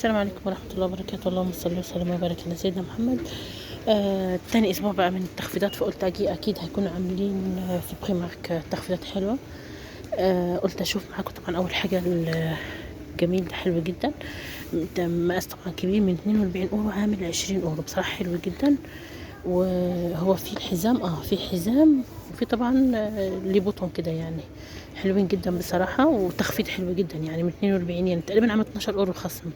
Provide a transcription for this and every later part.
السلام عليكم ورحمة الله وبركاته. اللهم صل وسلم وبارك على سيدنا محمد. تاني اسبوع بقى من التخفيضات، فقلت اجي اكيد هيكونوا عاملين في بريمارك تخفيضات حلوة. قلت اشوف معاكم. طبعا اول حاجة الجميل ده حلو جدا، ده مقاس طبعا كبير من 42 اورو عامل 20 اورو، بصراحة حلو جدا. وهو في الحزام في حزام، وفي طبعا ليه بطن كده، يعني حلوين جدا بصراحة، وتخفيض حلو جدا يعني من 42، يعني تقريبا عامل 12 اورو خصم.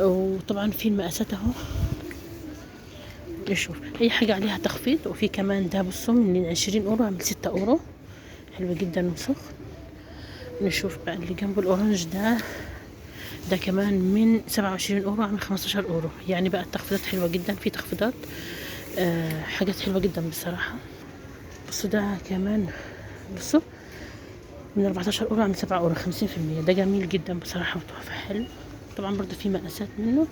وطبعا في المقاسات اهو، نشوف اي حاجة عليها تخفيض. وفي كمان ده بصوا من 20 اورو عامل 6 اورو، حلو جدا وسخن. نشوف بقى اللي جنبه الاورنج ده كمان من 27 اورو عامل 15 اورو، يعني بقى التخفيضات حلوة جدا، في تخفيضات حاجات حلوة جدا بصراحة. بصوا ده كمان، بصوا من 14 اورو عامل 7 اورو 50%، ده جميل جدا بصراحة وتحفة حلو. طبعا برضو في مقاسات منه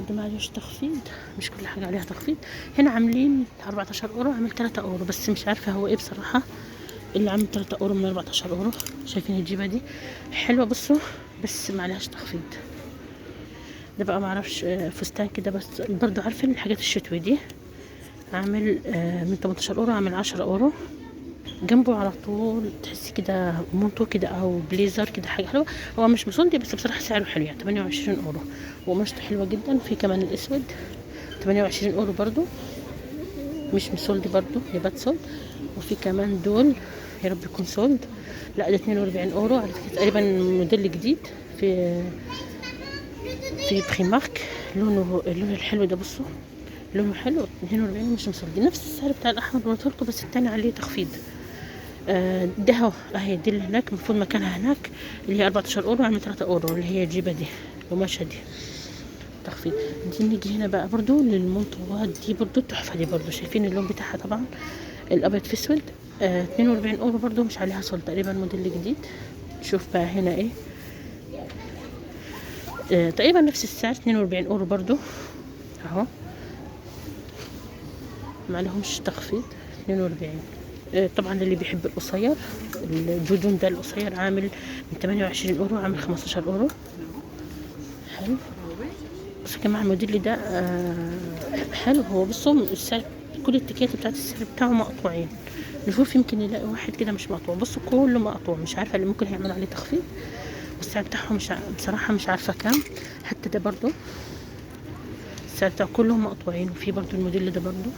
ده معلوش تخفيض، مش كل حاجة عليها تخفيض. هنا عاملين 14 اورو عامل 3 اورو، بس مش عارفة هو ايه بصراحة اللي عامل 3 اورو من 14 اورو. شايفين الجيبة دي حلوة بصوا، بس معلهاش تخفيض. ده بقى معرفش فستان كده، بس برضو عارفين الحاجات الشتوي دي عامل من 18 اورو عامل 10 اورو. جنبه على طول تحسي كده مونتو كده او بليزر كده، حاجه حلوه. هو مش مسولدي، بس بصراحه سعره حلو، يعني 28 اورو، وقماشته حلوه جدا. في كمان الاسود 28 اورو برضو، مش مسولدي برضو، يبقى سولد. وفي كمان دول، يا رب يكون سولد. لا ده 42 اورو على فكره، تقريبا موديل جديد في بريمارك. اللون الحلو ده بصوا، لونه حلو. 42 مش مسولدي، نفس السعر بتاع الاحمر اللي قلت لكم، بس التاني عليه تخفيض. ده اهو اهي دي اللي هناك، المفروض مكانها هناك، اللي هي 14 اورو عامل 3 اورو، اللي هي الجيبه دي القماشه دي تخفيض. دي نيجي هنا بقى برضو للمنطقات دي، برضو تحفه دي برضو، شايفين اللون بتاعها طبعا الابيض في اسود. 42 اورو برضو، مش عليها صول، تقريبا موديل جديد. شوف بقى هنا ايه، تقريبا نفس السعر 42 اورو برضو اهو، ما لهمش تخفيض 42. طبعا اللي بيحب القصير، الجودون ده القصير عامل من 28 اورو عامل 15 اورو، حلو. بس يا جماعه الموديل ده حلو. هو بصوا السعر، كل التيكيات بتاعت السعر بتاعه مقطوعين. نشوف يمكن نلاقي واحد كده مش مقطوع، بصوا كله مقطوع، مش عارفه اللي ممكن هيعمل عليه تخفيض، والسعر بتاعهم مش بصراحه مش عارفه كام. حتى ده برضو السعر بتاعه كلهم مقطوعين. وفي برضو الموديل ده برضو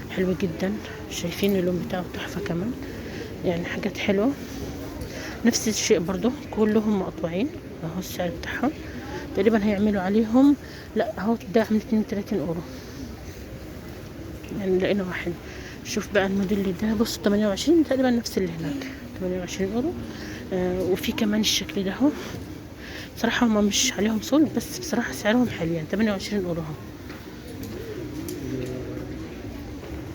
حلو جدا، شايفين اللون بتاعه تحفه كمان، يعني حاجات حلوه. نفس الشيء برضو كلهم مقطوعين اهو، السعر بتاعهم تقريبا هيعملوا عليهم، لا اهو ده عامل 32 اورو، يعني لقينا واحد. شوف بقى الموديل ده، بص 28 تقريبا نفس اللي هناك، 28 اورو. وفي كمان الشكل ده اهو، بصراحه هما مش عليهم صول، بس بصراحه سعرهم حلو، يعني 28 اورو اهو.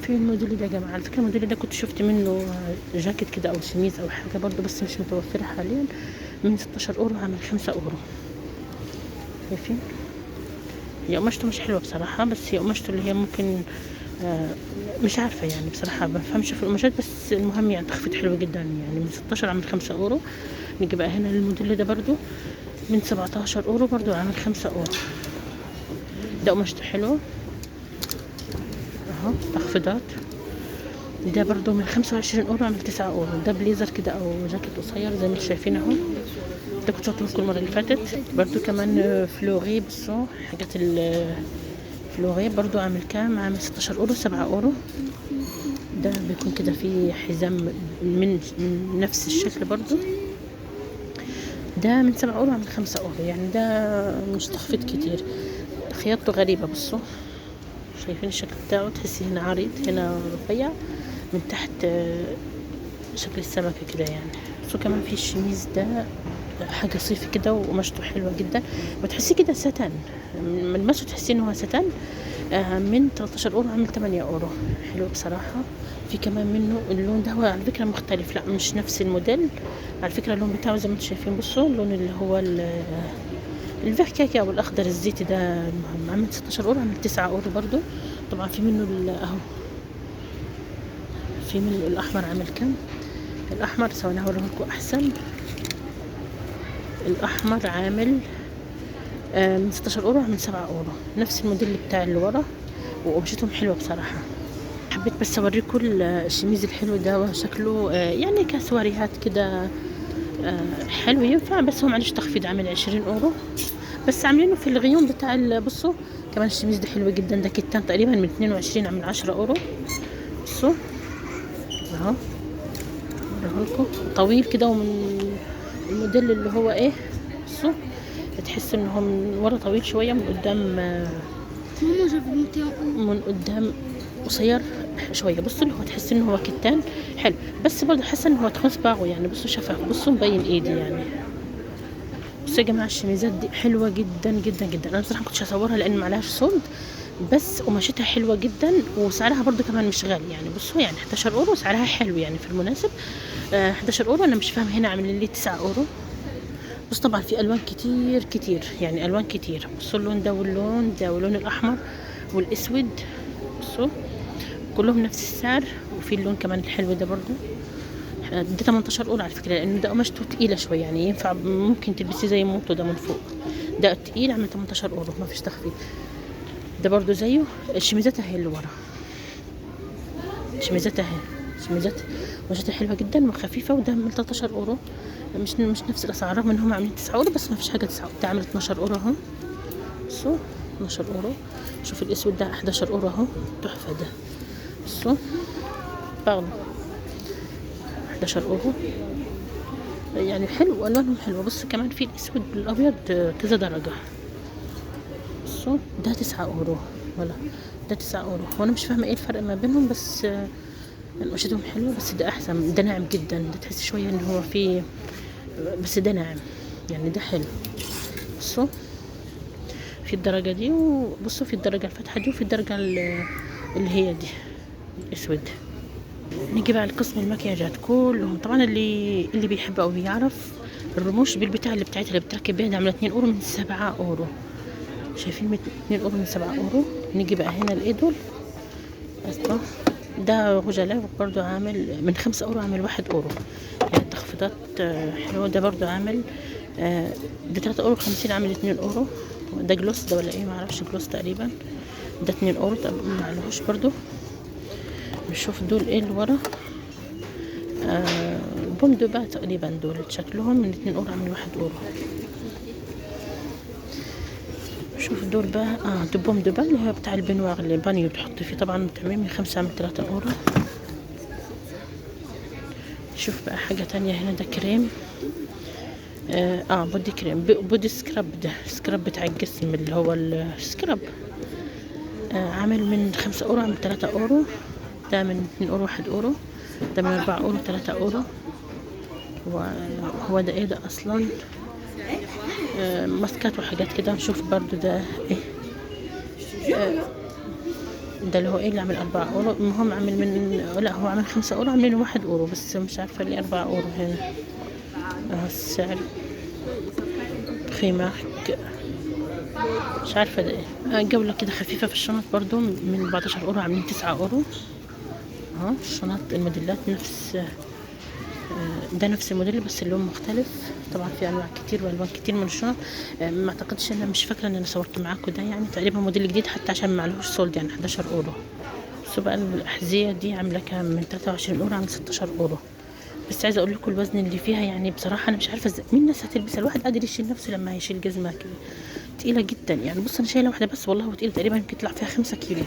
في الموديل ده يا جماعه، على فكره الموديل ده كنت شفت منه جاكيت كده او شميز او حاجه برضو، بس مش متوفره حاليا، من 16 اورو عامل 5 اورو. شايفين هي قماشته مش حلوه بصراحه، بس هي قماشته اللي هي ممكن مش عارفه يعني بصراحه، ما بفهمش في القماشات، بس المهم يعني تخفيض حلو جدا، يعني من 16 عامل 5 اورو. نيجي بقى هنا للموديل ده برضو من 17 اورو برضو عامل 5 اورو، ده قماشته حلوه اهو، تخفيضات. ده برضو من 25 اورو عامل 9 اورو، ده بليزر كده او جاكيت قصير زي ما انتم شايفين اهو. ده كنت شاطر لكم المره اللي فاتت. برضو كمان فلوري، بصوا حاجات الفلوري برضو عامل كام، عامل 16 اورو 7 اورو. ده بيكون كده فيه حزام من نفس الشكل برضو، ده من 7 اورو عامل 5 اورو، يعني ده مش تخفيض كتير. خياطته غريبة، بصوا شايفين الشكل بتاعه، تحسي هنا عريض هنا رفيع، من تحت شكل السمكة كده يعني. بصوا كمان في الشميز ده حاجة صيفي كده، وقماشته حلوة جدا، وتحسي كده ستان، ملمسه تحسي انه هو ستان. من 13 اورو عامل 8 اورو، حلو بصراحة. في كمان منه اللون ده، هو على فكرة مختلف، لا مش نفس الموديل على فكرة، اللون بتاعه زي ما انتم شايفين، بصوا اللون اللي هو الفحكاكي او الاخضر الزيتي ده، المهم عامل 16 اورو عامل 9 اورو برضو. طبعا في منه اهو، في منه الاحمر عامل كام. الاحمر سويناه لكم احسن، الاحمر عامل من 16 اورو من 7 اورو. نفس الموديل بتاع اللي ورا، وقمشتهم حلوه بصراحه. حبيت بس اوريكم الشميز الحلو ده، شكله يعني كسواريهات كده حلو ينفع، بس هو معلش تخفيض، عامل 20 اورو بس، عاملينه في الغيوم بتاع بصوا. كمان الشميز ده حلو جدا، ده كتان تقريبا من 22 عامل 10 اورو. بصوا اهو، لكم طويل كده، ومن الموديل اللي هو ايه، بصوا تحس ان هو من ورا طويل شويه، من قدام من قدام قصير شويه. بصوا اللي هو تحس ان هو كتان حلو، بس برضه حاسه ان هو تخون صباغه يعني. بصوا شفاف، بصوا مبين ايدي يعني. بصوا يا جماعه الشميزات دي حلوه جدا جدا جدا. انا بصراحه ما كنتش هصورها لان معلهاش صلد، بس قماشتها حلوه جدا، وسعرها برضو كمان مش غالي يعني. بصوا يعني 11 اورو سعرها حلو يعني في المناسب. 11 اورو. انا مش فاهمه هنا عاملين لي 9 اورو. بس طبعا في الوان كتير كتير يعني، الوان كتير. بصوا اللون ده واللون ده واللون الاحمر والاسود، بصوا كلهم نفس السعر. وفي اللون كمان الحلو ده برضو، ده 18 اورو على فكره، لان ده قماشته تقيله شويه يعني، ينفع ممكن تلبسيه زي موتو ده من فوق. ده تقيل، عامل 18 اورو، ما فيش تخفيض. ده برضو زيه. الشميزات اهي اللي ورا، الشميزات اهي، شميزات وجهتها حلوه جدا وخفيفه، وده من 13 اورو. مش نفس الاسعار، رغم ان هم عاملين 9 اورو، بس ما فيش حاجه 9 ده عامل 12 اورو اهو. بصوا 12 اورو. شوف الاسود ده 11 اورو اهو، تحفه ده. بصوا باغلى 11 اورو يعني، حلو الوانهم حلوه. بصوا كمان في الاسود بالابيض كذا درجه. بصوا ده 9 اورو، ولا ده 9 اورو. وانا مش فاهمه ايه الفرق ما بينهم، بس قماشتهم حلوه. بس ده احسن، ده ناعم جدا، ده تحس شويه ان هو فيه، بس ده ناعم يعني، ده حلو. بصوا في الدرجه دي، وبصوا في الدرجه الفاتحه دي، وفي الدرجه اللي هي دي اسود. نيجي بقى لقسم المكياجات كلهم. طبعا اللي بيحب او بيعرف الرموش بالبتاع اللي بتاعتها اللي بتركب بيها، عامله 2 اورو من 7 اورو. شايفين 2 اورو من 7 اورو. نيجي بقى هنا الايدول اصلا، ده غجلاء برضو عامل من 5 اورو، عامل 1 اورو يعني، تخفيضات حلوه. ده برضو عامل ده 3 اورو 50، عامل 2 اورو. ده جلوس ده ولا ايه، معرفش، جلوس تقريبا. ده 2 اورو. طب معلهوش برضو. نشوف دول ايه اللي ورا. بومدوبا تقريبا، دول شكلهم من 2 اورو، عامل 1 اورو. شوف دول بقى دول بومدوبا اللي هو بتاع البنواغ اللي بانيو تحط فيه، طبعا تعمل من 5 عامل 3 اورو. شوف بقى حاجة تانية هنا، ده كريم بودي كريم، بودي سكراب. ده سكراب بتاع الجسم اللي هو السكراب. عامل من 5 اورو، عامل 3 اورو. ده من 2 اورو 1 اورو. ده من 4 اورو 3 اورو. هو ده ايه ده اصلا، ماسكات وحاجات كده. نشوف برضو ده ايه، ده اللي هو ايه اللي عامل 4 اورو. المهم عامل من، لا هو عامل 5 اورو، عاملين 1 اورو، بس مش عارفه ليه 4 اورو هنا. السعر خيمارك، مش عارفه ده ايه. جوله كده خفيفه في الشنط برضو، من 14 اورو، عاملين 9 اورو. الشنط الموديلات نفس ده نفس الموديل، بس اللون مختلف. طبعا في انواع كتير والوان كتير من الشنط. ما اعتقدش، انا مش فاكره ان انا صورت معاكم ده يعني، تقريبا موديل جديد حتى عشان ما عليهوش سولد يعني. 11 اورو. بصوا بقى الاحذيه دي عامله كام، من 23 اورو، عامله 16 اورو. بس عايزه اقول لكم الوزن اللي فيها يعني، بصراحه انا مش عارفه ازاي مين الناس هتلبسها. الواحد قادر يشيل نفسه لما هيشيل جزمه كده تقيله جدا يعني. بص انا شايله واحده بس، والله تقيله، تقريبا يمكن يطلع فيها 5 كيلو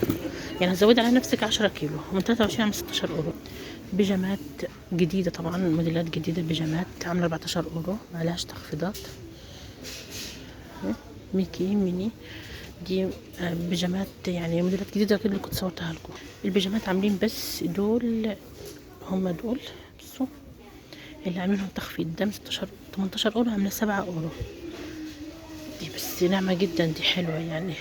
يعني. هزود على نفسك 10 كيلو. من 23 عامله 16 اورو. بيجامات جديده طبعا، موديلات جديده. البيجامات عامله 14 اورو، معلهاش تخفيضات. ميكي ميني دي بيجامات يعني، موديلات جديده غير اللي كنت صورتها لكم. البيجامات عاملين بس دول، هم دول. بصوا اللي عاملينهم تخفيض، ده 16 18 اورو، عامله 7 اورو. دي بس ناعمه جدا، دي حلوه يعني.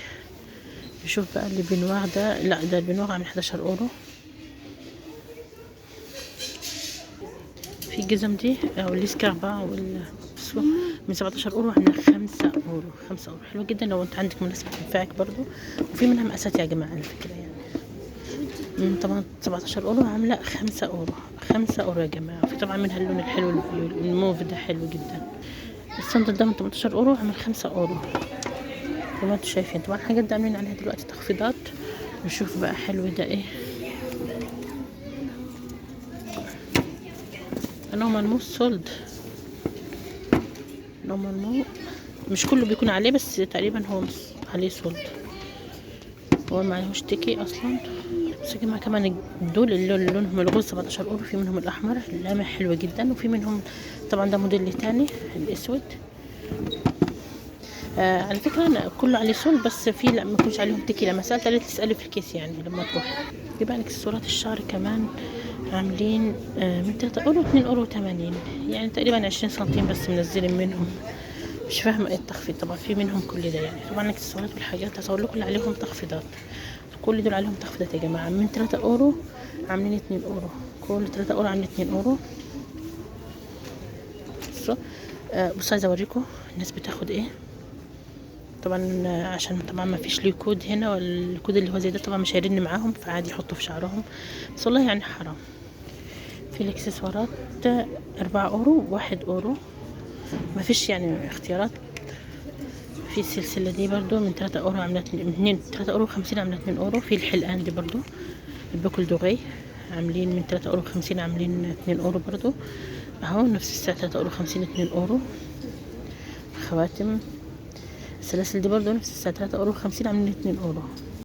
نشوف بقى اللي بنواغ ده، لا ده البنواغ عامل 11 اورو. في الجزم دي او الاسكاربا من 17 اورو، عامله 5 اورو. 5 اورو حلوه جدا لو انت عندك مناسبه تنفعك برضو. وفي منها مقاسات يا جماعه على فكره يعني. من 17 اورو، عامله 5 اورو. 5 اورو يا جماعه. في طبعا منها اللون الحلو الموف ده، حلو جدا. الصندل ده من 18 اورو، عامل 5 اورو. زي ما انتم شايفين. طبعا الحاجات دي عاملين عليها دلوقتي تخفيضات. نشوف بقى حلو ده ايه. نوع ملموس سولد، نوع ملموس مش كله بيكون عليه، بس تقريبا هو عليه سولد، هو معلهوش تيكي اصلا. بس يا جماعه كمان دول اللي لونهم الغوز 17 اورو، في منهم الاحمر اللامع حلوه جدا، وفي منهم طبعا ده موديل تاني الاسود. على فكره انا كله عليه سول، بس في لا ما يكونش عليهم تيكي. لما سالت قالت تسالي في الكيس يعني لما تروح. يبقى لك اكسسوارات الشعر كمان عاملين من 3 اورو 2 اورو 80، يعني تقريبا 20 سنتيم بس منزلين منهم. مش فاهمه ايه التخفيض. طبعا في منهم كل ده يعني. طبعا الاكسسوارات والحاجات هصور لكم اللي عليهم تخفيضات. كل دول عليهم تخفيضات يا جماعه. من 3 اورو عاملين 2 اورو، كل 3 اورو عاملين 2 اورو. بصوا عايزه اوريكم الناس بتاخد ايه. طبعا عشان طبعا ما فيش ليه كود هنا، والكود اللي هو زي ده طبعا مش هيرن معاهم، فعادي يحطوا في شعرهم. بس والله يعني حرام. في الاكسسوارات 4 اورو 1 اورو، ما فيش يعني اختيارات. في السلسله دي برضو من 3 اورو عامله 2 3 اورو 50 عامله 2 اورو. في الحلقان دي برضو البوكل دوغي عاملين من 3 اورو 50 عاملين 2 اورو برضو اهو. نفس السعر 3 اورو 50 2 اورو. خواتم السلاسل دي برضو نفس السعر 3 اورو 50 عاملين 2 اورو.